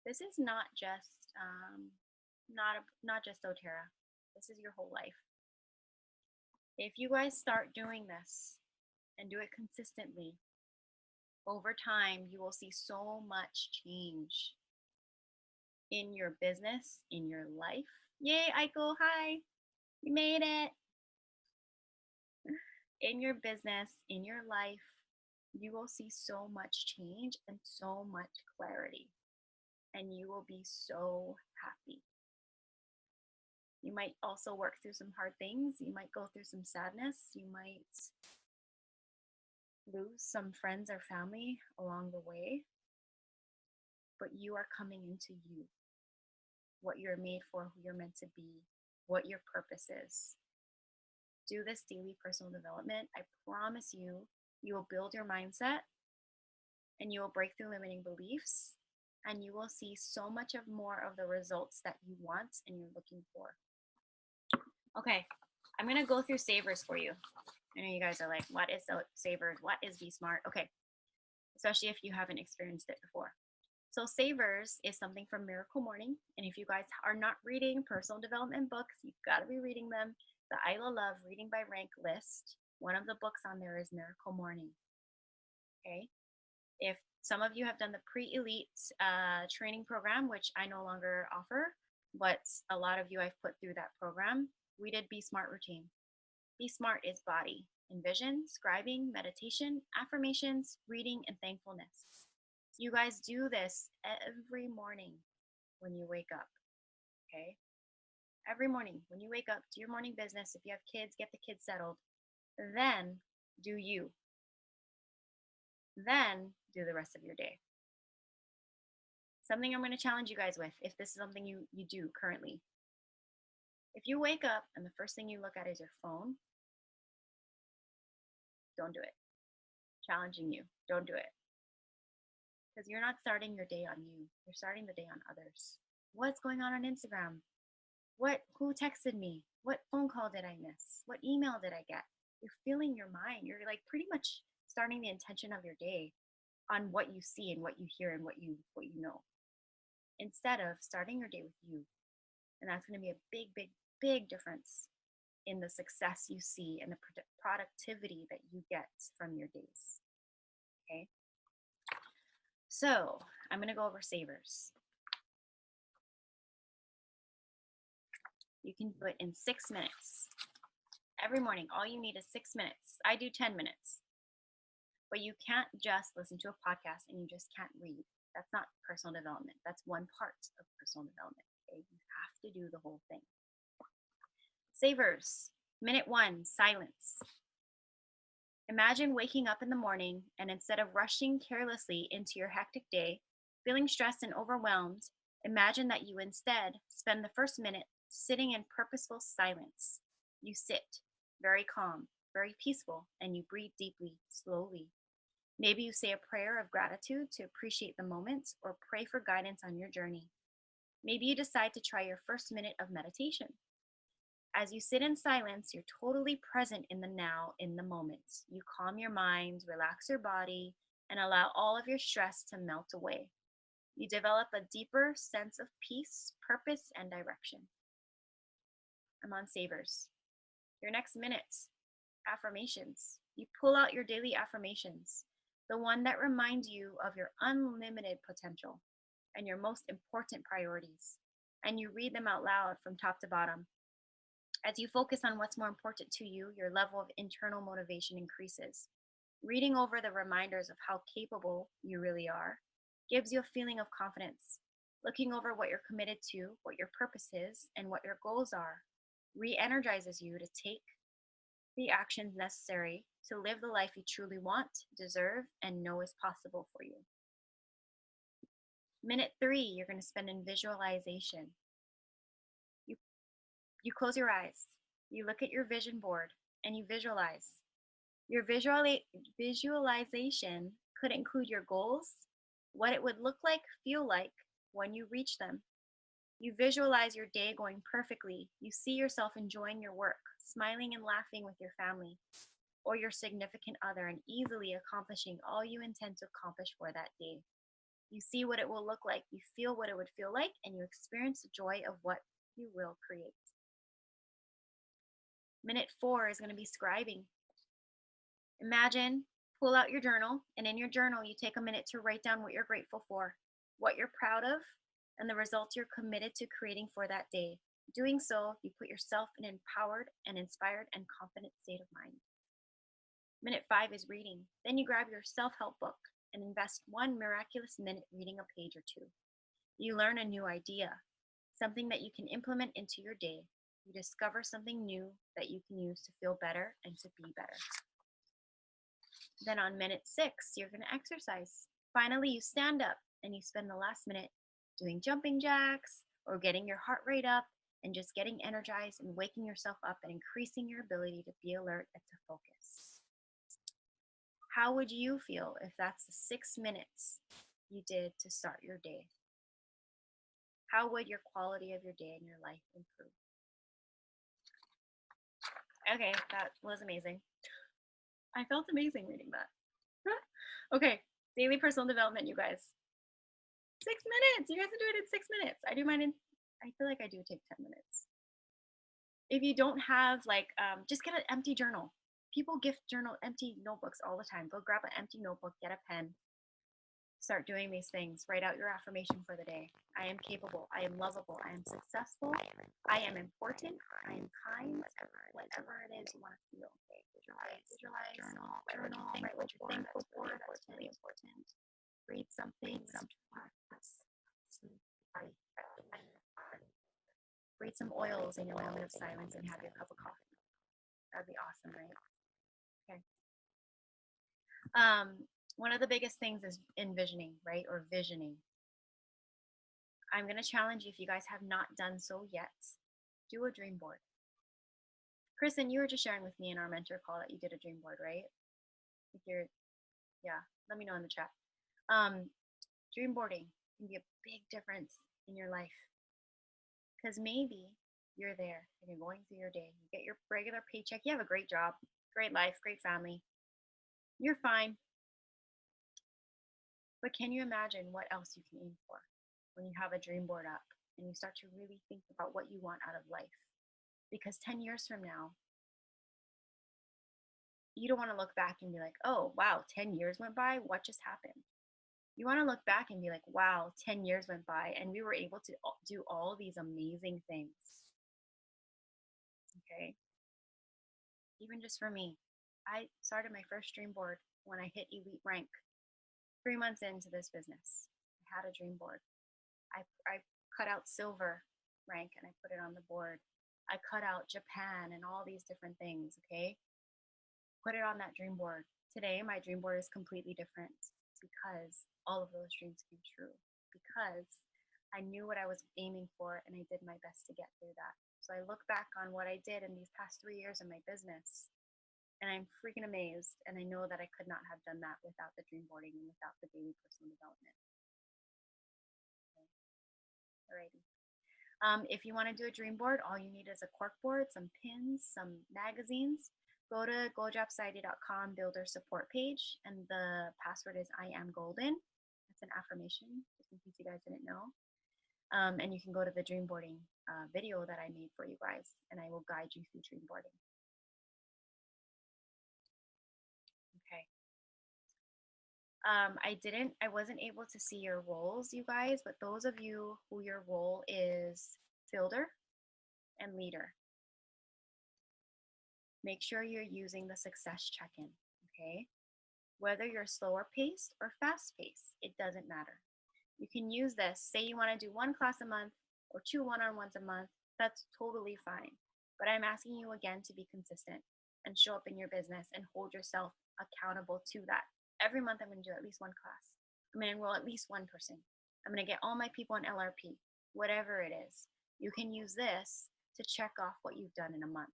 This is not just not just doTERRA. This is your whole life. If you guys start doing this and do it consistently, over time you will see so much change in your business, in your life. Yay, Aiko, hi. You made it. In your business, in your life, you will see so much change and so much clarity. And you will be so happy. You might also work through some hard things. You might go through some sadness. You might lose some friends or family along the way. But you are coming into you, what you're made for, who you're meant to be, what your purpose is. Do this daily personal development. I promise you, you will build your mindset and you will break through limiting beliefs and you will see so much of more of the results that you want and you're looking for. Okay, I'm going to go through savers for you. I know you guys are like, what is savers? What is Be Smart? Okay, especially if you haven't experienced it before. So savers is something from Miracle Morning. And if you guys are not reading personal development books, you've got to be reading them. The Isla Love Reading by Rank list. One of the books on there is Miracle Morning. Okay. If some of you have done the pre-elite training program, which I no longer offer, but a lot of you I've put through that program, we did Be Smart routine. Be Smart is body, envision, scribing, meditation, affirmations, reading, and thankfulness. You guys do this every morning when you wake up, okay? Every morning when you wake up, do your morning business. If you have kids, get the kids settled. Then do you. Then do the rest of your day. Something I'm going to challenge you guys with, if this is something you do currently. If you wake up and the first thing you look at is your phone, don't do it. Challenging you, don't do it. Because you're not starting your day on you. You're starting the day on others. What's going on Instagram? Who texted me? What phone call did I miss? What email did I get? You're filling your mind. You're like pretty much starting the intention of your day on what you see and what you hear and what you know. Instead of starting your day with you. And that's going to be a big, big, big difference in the success you see and the productivity that you get from your days. Okay? So I'm going to go over savers. You can do it in 6 minutes. Every morning, all you need is 6 minutes. I do 10 minutes. But you can't just listen to a podcast and you just can't read. That's not personal development. That's one part of personal development. Okay? You have to do the whole thing. Savers. Minute 1, silence. Imagine waking up in the morning and instead of rushing carelessly into your hectic day, feeling stressed and overwhelmed, imagine that you instead spend the first minute sitting in purposeful silence. You sit, very calm, very peaceful, and you breathe deeply, slowly. Maybe you say a prayer of gratitude to appreciate the moment or pray for guidance on your journey. Maybe you decide to try your first minute of meditation. As you sit in silence, you're totally present in the now, in the moment. You calm your mind, relax your body, and allow all of your stress to melt away. You develop a deeper sense of peace, purpose, and direction. I'm on savers. Your next minute, affirmations. You pull out your daily affirmations, the one that reminds you of your unlimited potential and your most important priorities, and you read them out loud from top to bottom. As you focus on what's more important to you, your level of internal motivation increases. Reading over the reminders of how capable you really are gives you a feeling of confidence. Looking over what you're committed to, what your purpose is, and what your goals are re-energizes you to take the actions necessary to live the life you truly want, deserve, and know is possible for you. Minute 3, you're going to spend in visualization. You close your eyes, you look at your vision board, and you visualize. Your visualization could include your goals, what it would look like, feel like when you reach them. You visualize your day going perfectly. You see yourself enjoying your work, smiling and laughing with your family or your significant other and easily accomplishing all you intend to accomplish for that day. You see what it will look like, you feel what it would feel like, and you experience the joy of what you will create. Minute 4 is going to be scribing. Imagine, pull out your journal, and in your journal, you take a minute to write down what you're grateful for, what you're proud of, and the results you're committed to creating for that day. Doing so, you put yourself in an empowered and inspired and confident state of mind. Minute 5 is reading. Then you grab your self-help book and invest 1 miraculous minute reading a page or 2. You learn a new idea, something that you can implement into your day. You discover something new that you can use to feel better and to be better. Then on minute 6, you're going to exercise. Finally, you stand up and you spend the last minute doing jumping jacks or getting your heart rate up and just getting energized and waking yourself up and increasing your ability to be alert and to focus. How would you feel if that's the 6 minutes you did to start your day? How would your quality of your day and your life improve? Okay, that was amazing. I felt amazing reading that. Okay, daily personal development, you guys. 6 minutes. You guys are doing it in 6 minutes. I do mine in, I feel like I do take 10 minutes. If you don't have just get an empty journal. People gift empty notebooks all the time. Go grab an empty notebook, get a pen, start doing these things. Write out your affirmation for the day. I am capable. I am lovable. I am successful. I am important. I am kind. Whatever it is you want to feel. Okay. Visualize. Journal. Write what you're thankful for. That's really important. Read something. Read some oils in your moment of silence and have your cup of coffee. That'd be awesome, right? Okay. One of the biggest things is envisioning, right? Or visioning. I'm going to challenge you, if you guys have not done so yet, do a dream board. Kristen, you were just sharing with me in our mentor call that you did a dream board, right? If you're, yeah, let me know in the chat. Dream boarding can be a big difference in your life. Because maybe you're there and you're going through your day. You get your regular paycheck. You have a great job, great life, great family. You're fine. But can you imagine what else you can aim for when you have a dream board up and you start to really think about what you want out of life? Because 10 years from now, you don't want to look back and be like, oh, wow, 10 years went by. What just happened? You want to look back and be like, wow, 10 years went by and we were able to do all these amazing things. Okay. Even just for me, I started my first dream board when I hit elite rank 3 months into this business. I had a dream board. I cut out silver rank and I put it on the board. I cut out Japan and all these different things, okay? Put it on that dream board. Today, my dream board is completely different because all of those dreams came true. Because I knew what I was aiming for and I did my best to get through that. So I look back on what I did in these past 3 years in my business and I'm freaking amazed. And I know that I could not have done that without the dream boarding and without the daily personal development. Okay. Alrighty. If you want to do a dream board, all you need is a cork board, some pins, some magazines. Go to goldropsociety.com builder support page, and the password is I am golden. That's an affirmation, just in case you guys didn't know. And you can go to the dream boarding video that I made for you guys, and I will guide you through dream boarding. Okay. I wasn't able to see your roles, you guys, but those of you who your role is fielder and leader, make sure you're using the success check-in, okay? Whether you're slower paced or fast paced, it doesn't matter. You can use this, say you want to do 1 class a month or 2 one-on-ones a month, that's totally fine. But I'm asking you again to be consistent and show up in your business and hold yourself accountable to that. Every month I'm going to do at least 1 class. I'm going to enroll at least 1 person. I'm going to get all my people on LRP, whatever it is. You can use this to check off what you've done in a month.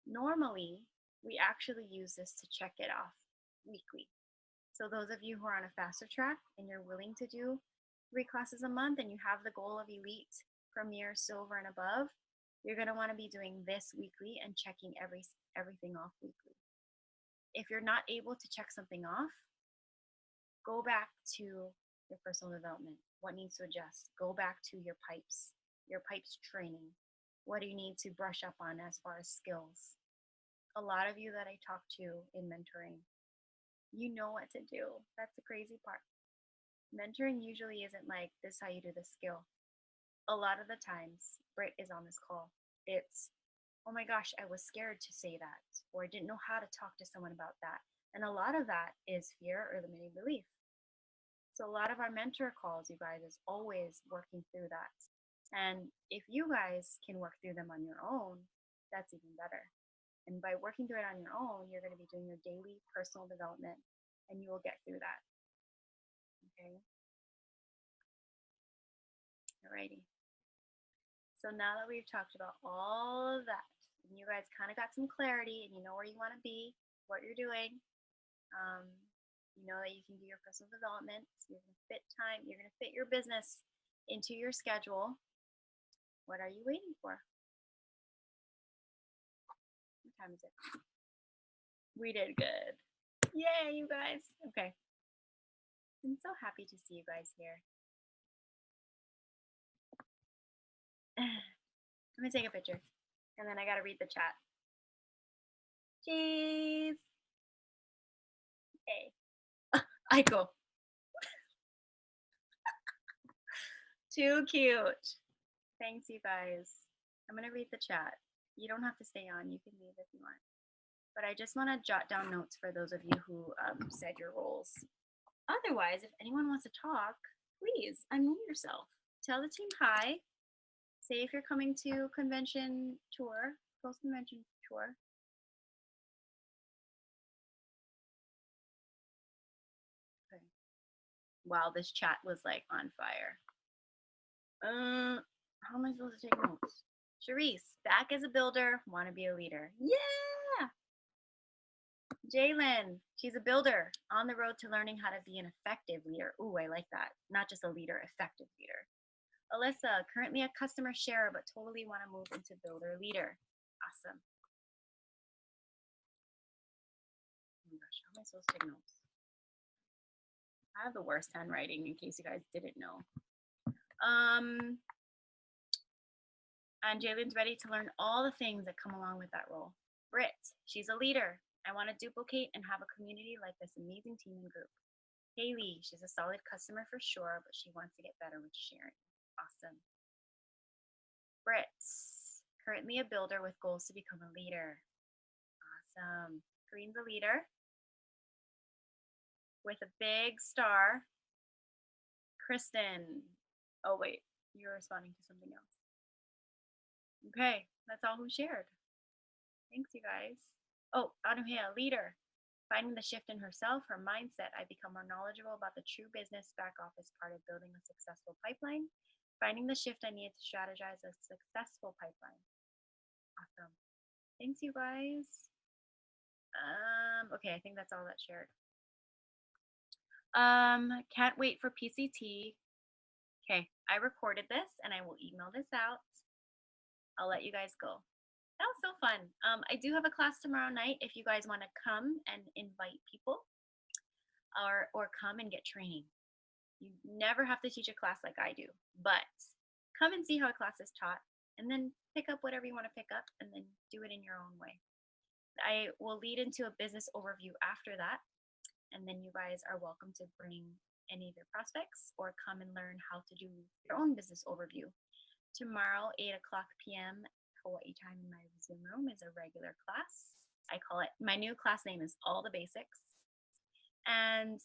Normally, we actually use this to check it off weekly. So those of you who are on a faster track and you're willing to do 3 classes a month and you have the goal of elite, premier, silver, and above, You're going to want to be doing this weekly and checking everything off weekly. If you're not able to check something off, go back to your personal development. What needs to adjust? Go back to your pipes training. What do you need to brush up on as far as skills? A lot of you that I talk to in mentoring, you know what to do. That's the crazy part. Mentoring usually isn't like, this is how you do the skill. A lot of the times, Britt is on this call. It's, oh my gosh, I was scared to say that, or I didn't know how to talk to someone about that. And a lot of that is fear or limiting belief. So a lot of our mentor calls, you guys, is always working through that. And if you guys can work through them on your own, that's even better. And by working through it on your own, you're going to be doing your daily personal development, and you will get through that. Okay? Alrighty. So now that we've talked about all of that, and you guys kind of got some clarity, and you know where you want to be, what you're doing, you know that you can do your personal development. So you're going to fit time, you're going to fit your business into your schedule. What are you waiting for? What time is it? We did good. Yay, you guys. Okay. I'm so happy to see you guys here. I'm going to take a picture, and then I got to read the chat. Jeez. Hey. Aiko. Too cute. Thanks, you guys. I'm going to read the chat. You don't have to stay on. You can leave if you want. But I just want to jot down notes for those of you who said your roles. Otherwise, if anyone wants to talk, please unmute yourself. Tell the team hi. Say if you're coming to convention tour, post-convention tour. Okay. Wow, this chat was like on fire. How am I supposed to take notes? Charisse, back as a builder, want to be a leader. Yeah! Jalen, she's a builder, on the road to learning how to be an effective leader. Ooh, I like that. Not just a leader, effective leader. Alyssa, currently a customer share, but totally want to move into builder leader. Awesome. Oh my gosh, how am I supposed to take notes? I have the worst handwriting, in case you guys didn't know. And Jalen's ready to learn all the things that come along with that role. Britt, she's a leader. I want to duplicate and have a community like this amazing team and group. Haley, she's a solid customer for sure, but she wants to get better with sharing. Awesome. Britt, currently a builder with goals to become a leader. Awesome. Green's a leader with a big star. Kristen, oh wait, you're responding to something else. Okay, that's all who shared. Thanks, you guys. Oh, Anuhea, leader. Finding the shift in herself, her mindset, I become more knowledgeable about the true business back office part of building a successful pipeline. Finding the shift I need to strategize a successful pipeline. Awesome. Thanks, you guys. Okay, I think that's all that shared. Can't wait for PCT. Okay, I recorded this and I will email this out. I'll let you guys go. That was so fun. I do have a class tomorrow night if you guys want to come and invite people or come and get training. You never have to teach a class like I do, but come and see how a class is taught and then pick up whatever you want to pick up and then do it in your own way. I will lead into a business overview after that, and then you guys are welcome to bring any of your prospects or come and learn how to do your own business overview. Tomorrow, 8 o'clock p.m. Hawaii time in my Zoom room is a regular class. I call it, my new class name is All the Basics. And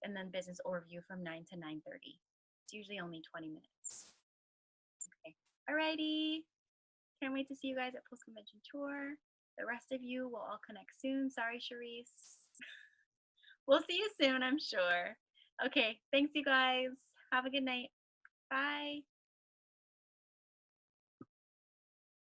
then business overview from 9 to 9:30. It's usually only 20 minutes. Okay, alrighty. Can't wait to see you guys at Post Convention Tour. The rest of you will all connect soon. Sorry, Charisse. We'll see you soon, I'm sure. Okay, thanks you guys. Have a good night. Bye.